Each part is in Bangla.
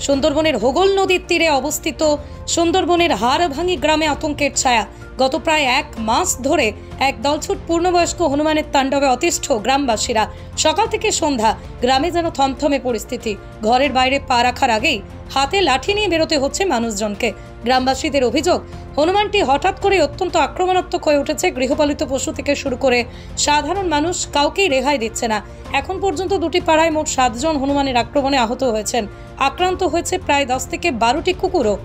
সুন্দরবনের হোগল নদীর তীরে অবস্থিত সুন্দরবনের হাড়ভাঙি গ্রামে আতঙ্কের ছায়া। গত প্রায় 1 মাস ধরে এক দলছুট পূর্ণবয়স্ক হনুমানের তাণ্ডবে অতিষ্ঠ গ্রামবাসীরা। সকাল থেকে সন্ধ্যা গ্রামে যেন থমথমে পরিস্থিতি। ঘরের বাইরে পা রাখার আগেই হাতে লাঠি নিয়ে বেরোতে হচ্ছে মানুষজনকে। গ্রামবাসীদের অভিযোগ, হনুমানটি হঠাৎ করে অত্যন্ত আক্রমণাত্মক হয়ে উঠেছে। গৃহপালিত পশু থেকে শুরু করে সাধারণ মানুষ কাউকেই রেহাই দিচ্ছে না। এখন পর্যন্ত 2টি পাড়ায় মোট 7 জন হনুমানের আক্রমণে আহত হয়েছেন। আক্রান্ত হয়েছে প্রায় 10 থেকে 12টি কুকুরও।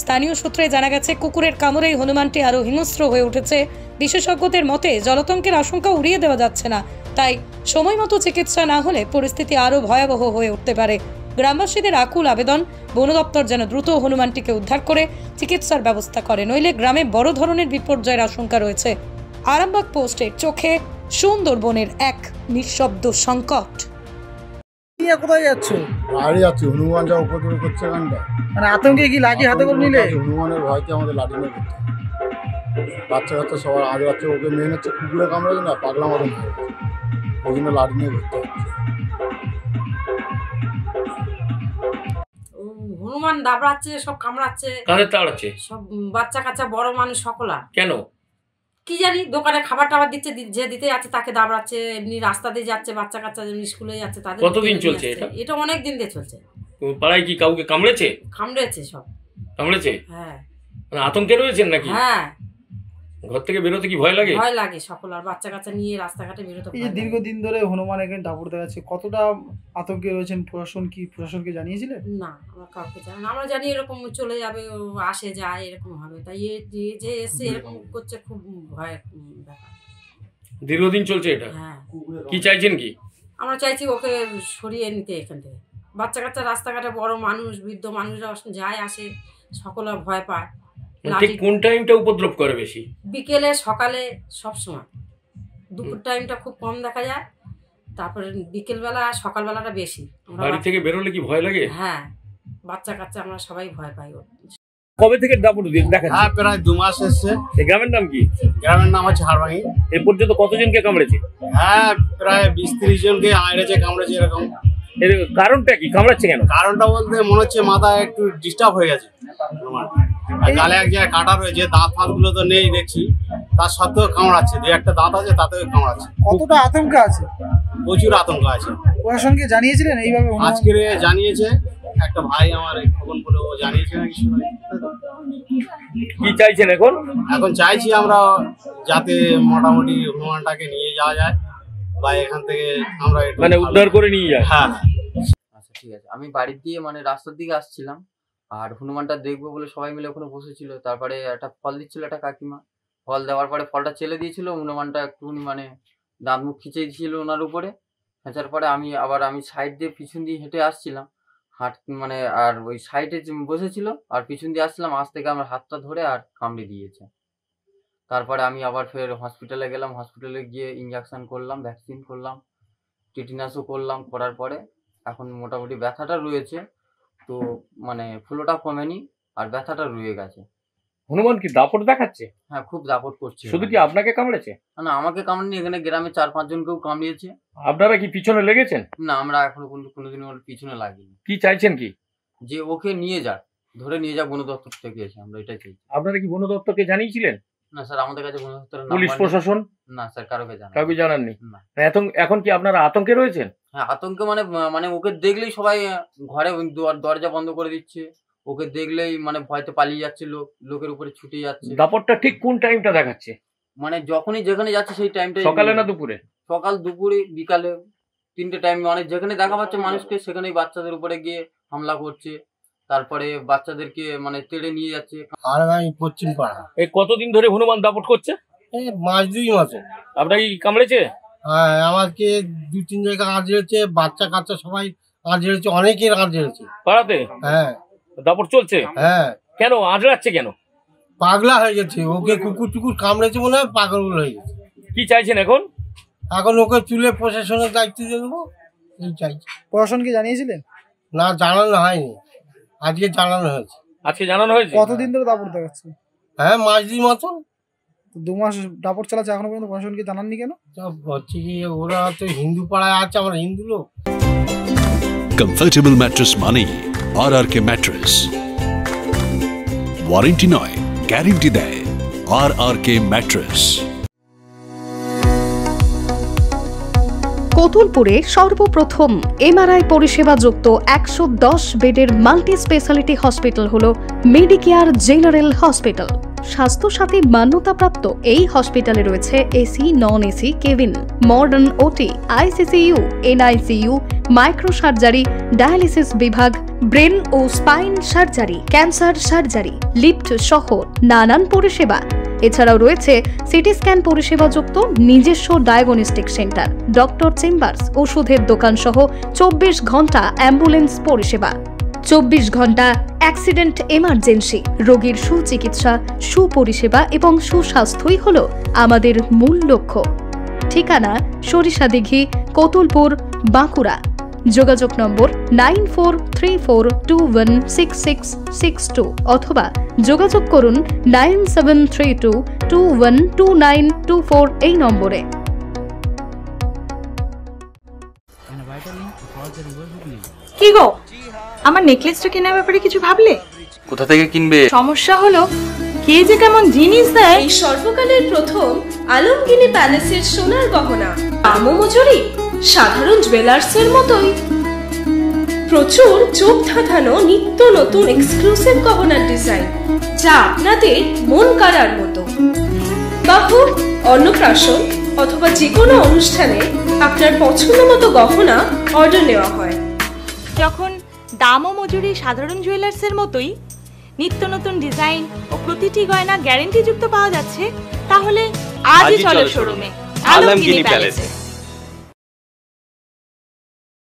স্থানীয় সূত্রে জানা গেছে, কুকুরের কামড়েই হনুমানটি আরও হিংস্র হয়ে উঠেছে। বিশেষজ্ঞদের মতে জলাতঙ্কের আশঙ্কা উড়িয়ে দেওয়া যাচ্ছে না, তাই সময়মতো চিকিৎসা না হলে পরিস্থিতি আরও ভয়াবহ হয়ে উঠতে পারে। গ্রামবাসীদের আকুল আবেদন, বন দপ্তর যেন দ্রুত হনুমানটিকে উদ্ধার করে চিকিৎসার ব্যবস্থা করে, নইলে গ্রামে বড় ধরনের বিপর্যয়ের আশঙ্কা রয়েছে। আরামবাগ পোস্টের চোখে সুন্দরবনের এক নিঃশব্দ সংকট। কোথায় যাচ্ছ? বাড়ি যাচ্ছি, হনুমান যা উপদ্রব করছে এখানটা। মানে আতঙ্কে কি লাঠি হাতে করে নিলে? হনুমানের ভয়তে আমাদের লাঠি নিয়ে করতে, বাচ্চা কাচ্চা সবার আজ রাত্রে ওকে মেন হচ্ছে কুকুরে কামড়াচ্ছে না, পাগলা মতন হয়ে গেছে, ওই জন্য লাঠি নিয়ে করতে হচ্ছে। হনুমান দাবড়াচ্ছে, সব কামড়াচ্ছে। কাদের তাড়াচ্ছে? সব বাচ্চা কাচ্চা, বড় মানুষ সকলা। কেন কি জানি, দোকানে খাবার টাবার দিচ্ছে, যে দিতে যাচ্ছে তাকে দাবড়াচ্ছে। এমনি রাস্তা দিয়ে যাচ্ছে, বাচ্চা কাচ্চা যেমনি স্কুলে যাচ্ছে তাদের। কতদিন চলছে এটা? এটা অনেক দিন দিয়ে চলছে। পাড়ায় কি কাউকে কামড়েছে? কামড়েছে, সব কামড়েছে। হ্যাঁ। মানে আতঙ্কে রয়েছেন নাকি? হ্যাঁ। ঘর থেকে বেরোতে কি ভয় লাগে? ভয় লাগে সকল, আর বাচ্চা কাচ্চা নিয়ে রাস্তাঘাটে বেরোতে। এই যে দীর্ঘদিন ধরে হনুমান এখানে দাপট দেখাচ্ছে, কতটা আতঙ্কে রয়েছেন? প্রশাসনকে জানিয়েছিলেন? না, আমরা কাউকে জানি না। আমরা জানি এরকম চলে যাবে, আসে যায় এরকম হবে, তাই যে এসে এরকম করছে, খুব ভয় ব্যাপার। দীর্ঘদিন চলছে এটা? হ্যাঁ। কি চাইছেন কি? আমরা চাইছি ওকে সরিয়ে নিতে এখান থেকে। বাচ্চা কাচ্চা রাস্তাঘাটে, বড় মানুষ, বৃদ্ধ মানুষরা যায় আসে, সকলে ভয় পায়। ঠিক কোন টাইমটা উপদ্রব করে বেশি? বিকেলে, সকালে, সব সময়। দুপুর টাইমটা খুব কম দেখা যায়, তারপরে বিকেলবেলা, সকালবেলাটা বেশি। বাড়ি থেকে বেরোলে কি ভয় লাগে? হ্যাঁ, বাচ্চা কাচ্চা আমরা সবাই ভয় পাই। কবে থেকে দাপট দেখাচ্ছে? হ্যাঁ, প্রায় 2 মাস এসছে। এই গ্রামের নাম কি? গ্রামের নাম হচ্ছে হাড়ভাঙি। এ পর্যন্ত কতজনকে কামড়েছে? হ্যাঁ, প্রায় 20-30 জনকে আইড়েছে, কামড়েছে এরকম। এর কারণটা কি? কামড়াচ্ছে কেন? কারণটা বলতে মনে হচ্ছে মাথায় একটু ডিস্টার্ব হয়ে গেছে, গালে এক জায়গায় কাটা রয়েছে, দাঁত ফাঁত গুলো তো নেই দেখছি, তার সত্ত্বেও কামড়াচ্ছে। 2-1টা দাঁত আছে, তাতেও কামড়াচ্ছে। কতটা আতঙ্ক আছে? প্রচুর আতঙ্ক আছে। প্রশাসনকে জানিয়েছিলেন এইভাবে? আজকে জানিয়েছে একটা ভাই আমার, খবর বলে ও জানিয়েছে নাকি। কি চাইছেন এখন? এখন চাইছি আমরা যাতে মোটামুটি হনুমানটাকে নিয়ে যাওয়া যায়, বা এখান থেকে আমরা মানে উদ্ধার করে নিয়ে যায়। হ্যাঁ। আচ্ছা, ঠিক আছে। আমি বাড়ির দিয়ে মানে রাস্তার দিকে আসছিলাম, আর হনুমানটা দেখবো বলে সবাই মিলে ওখানে বসেছিল। তারপরে একটা ফল দিচ্ছিল একটা কাকিমা, ফল দেওয়ার পরে ফলটা চেলে দিয়েছিল। হনুমানটা একটু মানে দাঁত মুখ খিচে দিয়েছিল ওনার উপরে। খেঁচার পরে আমি সাইড দিয়ে পিছন দিয়ে হেঁটে আসছিলাম, মানে আর ওই সাইডে বসেছিল আর পিছন দিয়ে আসছিলাম, আজ থেকে আমার হাতটা ধরে আর কামড়ে দিয়েছে। তারপরে আমি আবার ফের হসপিটালে গেলাম, হসপিটালে গিয়ে ইঞ্জেকশন করলাম, ভ্যাকসিন করলাম, টিটেনাসও করলাম। করার পরে এখন মোটামুটি ব্যথাটা রয়েছে, তো মানে ফুলোটা কমেনি আর ব্যথাটা রয়ে গেছে। হনুমান কি দাপট দেখাচ্ছে? হ্যাঁ, খুব দাপট করছে। শুধু কি আপনাকে কামড়েছে? না, আমাকে কামড়েনি, এখানে গ্রামে 4-5 জনকেও কামড়িয়েছে। আপনারা কি পিছনে লেগেছেন? না, আমরা এখনো কোনোদিন ওর পিছনে লাগিনি। কি চাইছেন কি? যে ওকে নিয়ে যাক, ধরে নিয়ে যাক বন দপ্তর থেকে এসে, আমরা এটাই চাইছি। আপনারা কি বন দপ্তরকে জানিয়েছিলেন? না স্যার, আমাদের কাছে বন দপ্তরের পুলিশ প্রশাসন? না স্যার, কাউকে জানাননি। না। এখন কি আপনারা আতঙ্কে রয়েছেন? হ্যাঁ, আতঙ্কে মানে ওকে দেখলেই সবাই ঘরে দরজা বন্ধ করে দিচ্ছে। ওকে দেখলেই মানে ভয়তে পালিয়ে যাচ্ছে, লোকের উপরে ছুটে যাচ্ছে। দাপটটা ঠিক কোন টাইমটা দেখাচ্ছে? মানে যখনই যেখানে যাচ্ছে সেই টাইমটা। সকালে না দুপুরে? সকাল, দুপুরে, বিকালে, 3টে টাইম। মানে যেখানে দেখা পাচ্ছে মানুষকে, সেখানেই বাচ্চাদের উপরে গিয়ে হামলা করছে। তারপরে বাচ্চাদেরকে মানে তেড়ে নিয়ে যাচ্ছে। হাড়ভাঙি পশ্চিম পাড়া। এই কতদিন ধরে হনুমান দাপট করছে? এই 2 মাসে। আপনাকে কি কামড়েছে? হ্যাঁ, আমাকে 2-3 জায়গায় আঁচড়েছে, বাচ্চা কাচ্চা সবাই আঁচড়েছে, অনেকের আঁচড়েছে পাড়াতে। হ্যাঁ, দাপট চলছে। হ্যাঁ। কেন আঁচড়াচ্ছে কেন? পাগলা হয়ে গেছে, ওকে কুকুর টুকুর কামড়েছে মনে হয়, পাগল হয়ে গেছে। কি চাইছেন এখন? এখন ওকে তুলে প্রশাসনের দায়িত্ব দিয়ে দেবো, এই চাইছি। প্রশাসনকে জানিয়েছিলেন? না, জানানো হয়নি, আজকে জানানো হয়েছে। আজকে জানানো হয়েছে? কতদিন ধরে দাপট দেখাচ্ছে? হ্যাঁ, 1 মাস মতন। 2 মাস দাপট চালাচ্ছে, এখনো পর্যন্ত প্রশাসনকে জানাননি কেন? হচ্ছে কি, ওরা তো হিন্দু পাড়ায় আছে, আমরা হিন্দু লোক। Comfortable mattress money RRK mattress. Warranty নয়, গ্যারেন্টি দেয় RRK ম্যাট্রেস। কোতুলপুরে সর্বপ্রথম এমআরআই পরিষেবা যুক্ত 110 বেডের মাল্টি স্পেশালিটি হসপিটাল হল মেডিকেয়ার জেনারেল হসপিটাল। স্বাস্থ্যসাথী মান্যতাপ্রাপ্ত এই হসপিটালে রয়েছে AC, non AC cabin, modern OT, ICCU, NICU, micro surgery, dialysis বিভাগ, ব্রেন ও spine surgery, cancer surgery, lift সহ নানান পরিষেবা। এছাড়াও রয়েছে সিটি স্ক্যান পরিষেবা যুক্ত নিজস্ব ডায়াগনস্টিক সেন্টার, ডক্টর চেম্বার্স, ওষুধের দোকান সহ 24 ঘন্টা অ্যাম্বুলেন্স পরিষেবা। 24 ঘন্টা অ্যাক্সিডেন্ট এমার্জেন্সি, রোগীর সুচিকিৎসা, সুপরিষেবা এবং সুস্বাস্থ্যই হল আমাদের মূল লক্ষ্য। ঠিকানা সরিষাদিঘি, কোতুলপুর, বাঁকুড়া। যোগাযোগ নম্বর 9434216662 অথবা যোগাযোগ করুন 9732212924 এই নম্বরে। কি গো, আমার নেকলেসটা কেনার ব্যাপারে কিছু ভাবলে? কোথা থেকে কিনবে? সমস্যা হলো কে যে কেমন জিনিস দেয়। এই সর্বকালের প্রথম আলমগিনি প্যালেসের সোনার গহনা, দামও মজুরি সাধারণ জুয়েলার্সের মতোই। প্রচুর চোখ ধাঁধানো নিত্য নতুন এক্সক্লুসিভ গহনার ডিজাইন, যা আপনাদের মন কাড়ার মতো। বাহু, অন্নপ্রাশন অথবা যে কোনো অনুষ্ঠানে আপনার পছন্দ মতো গহনা অর্ডার নেওয়া হয়। যখন দাম ও মজুরি সাধারণ জুয়েলার্সের মতোই, নিত্য নতুন ডিজাইন ও প্রতিটি গয়না গ্যারান্টি যুক্ত পাওয়া যাচ্ছে, তাহলে আজই চলো শোরুমে আলমগিনি প্যালেসে।